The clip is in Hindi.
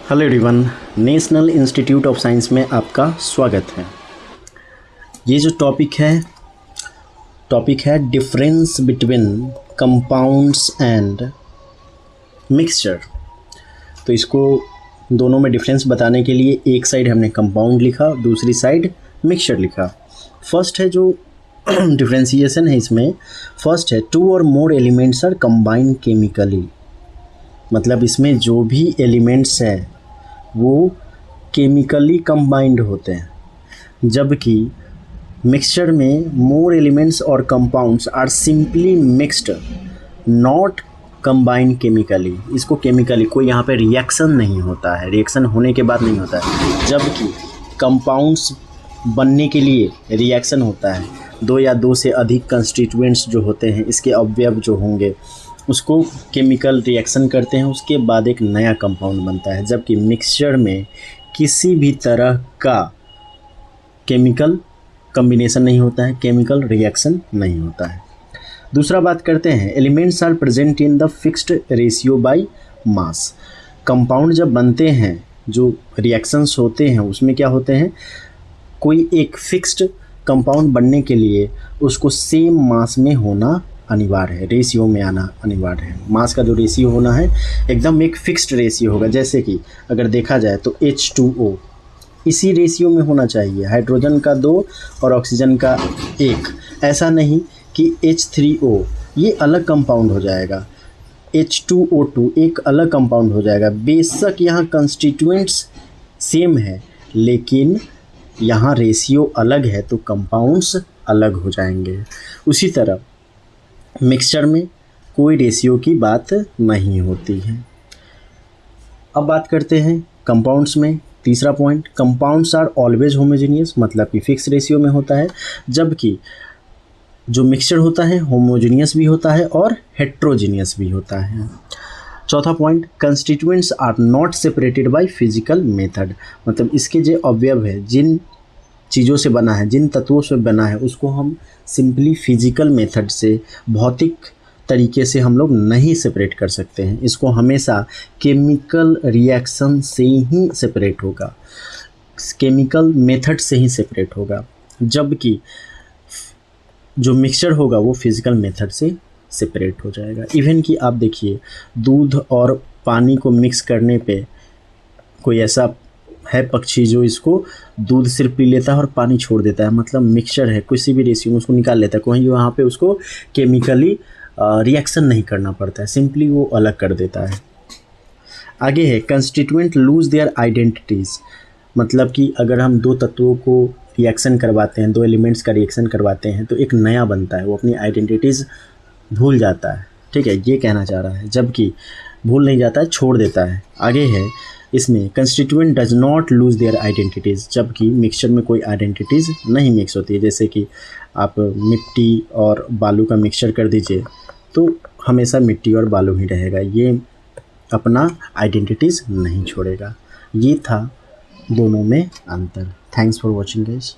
Hello everyone, national institute of science में आपका स्वागत है। ये जो टॉपिक है difference between compounds and mixture. तो इसको दोनों में डिफरेंस बताने के लिए एक साइड हमने कंपाउंड लिखा, दूसरी साइड मिक्सचर लिखा। फर्स्ट है जो डिफरेंशिएशन है इसमें, फर्स्ट है टू और more elements are combined chemically. मतलब इसमें जो भी एलिमेंट्स हैं वो केमिकली कंबाइंड होते हैं, जबकि मिक्सचर में मोर एलिमेंट्स और compounds are simply mixed not combined chemically. इसको केमिकली कोई यहाँ पे रिएक्शन नहीं होता है, रिएक्शन होने के बाद नहीं होता है, जबकि कंपाउंड्स बनने के लिए रिएक्शन होता है। दो या दो से अधिक कंस्टिट्यूएंट्स जो होते हैं, इसके अवयव जो होंगे उसको केमिकल रिएक्शन करते हैं, उसके बाद एक नया कंपाउंड बनता है। जबकि मिक्सचर में किसी भी तरह का केमिकल कॉम्बिनेशन नहीं होता है, केमिकल रिएक्शन नहीं होता है। दूसरा बात करते हैं, elements are present in the fixed ratio by mass. Compound जब बनते हैं, जो रिएक्शंस होते हैं उसमें क्या होते हैं, कोई एक फिक्स्ड कंपाउंड बनने के लिए उसको सेम मास में होना अनिवार्य है, रेशियो में आना अनिवार्य है। मास का जो रेशियो होना है एकदम एक फिक्स्ड रेशियो होगा। जैसे कि अगर देखा जाए तो H2O इसी रेशियो में होना चाहिए, हाइड्रोजन का 2 और ऑक्सीजन का 1। ऐसा नहीं कि H3O ये अलग कंपाउंड हो जाएगा, H2O2 एक अलग कंपाउंड हो जाएगा। बेशक यहाँ कंस्टिट्यूएंट्स सेम है, लेकिन यहाँ रेशियो अलग है तो कंपाउंड्स अलग हो जाएंगे। उसी तरह मिक्सचर में कोई रेशियो की बात नहीं होती है। अब बात करते हैं कंपाउंड्स में। तीसरा point, compounds are always homogeneous, मतलब कि फिक्स रेशियो में होता है, जबकि जो मिक्सचर होता है होमोजेनियस भी होता है और हेट्रोजेनियस भी होता है। चौथा point, constituents are not separated by physical method. मतलब इसके जो अवयव है, जिन चीज़ों से बना है, जिन तत्वों से बना है, उसको हम सिंपली फिजिकल मेथड से, भौतिक तरीके से हम लोग नहीं सेपरेट कर सकते हैं। इसको हमेशा केमिकल रिएक्शन से ही सेपरेट होगा, केमिकल मेथड से ही सेपरेट होगा, जबकि जो मिक्सचर होगा वो फिजिकल मेथड से सेपरेट हो जाएगा। इवन कि आप देखिए, दूध और पानी को मिक्स करने पे कोई ऐसा है पक्षी जो इसको दूध सिर्फ पी लेता है और पानी छोड़ देता है, मतलब मिक्सचर है, किसी भी रेशियो में उसको निकाल लेता है, कोई वहाँ पे उसको केमिकली रिएक्शन नहीं करना पड़ता है, सिंपली वो अलग कर देता है। आगे है, कंस्टिट्यूएंट लूज देयर आइडेंटिटीज़। मतलब कि अगर हम दो तत्वों को रिएक्शन करवाते हैं, दो एलिमेंट्स का रिएक्शन करवाते हैं, तो एक नया बनता है, वो अपनी आइडेंटिटीज़ भूल जाता है। ठीक है, ये कहना चाह रहा है, जबकि भूल नहीं जाता है, छोड़ देता है। आगे है इसमें, constituent does not lose their identities, जबकि मिक्सचर में कोई आइडेंटिटीज़ नहीं मिक्स होती है। जैसे कि आप मिट्टी और बालू का मिक्सचर कर दीजिए तो हमेशा मिट्टी और बालू ही रहेगा, ये अपना आइडेंटिटीज़ नहीं छोड़ेगा। ये था दोनों में अंतर। Thanks for watching guys.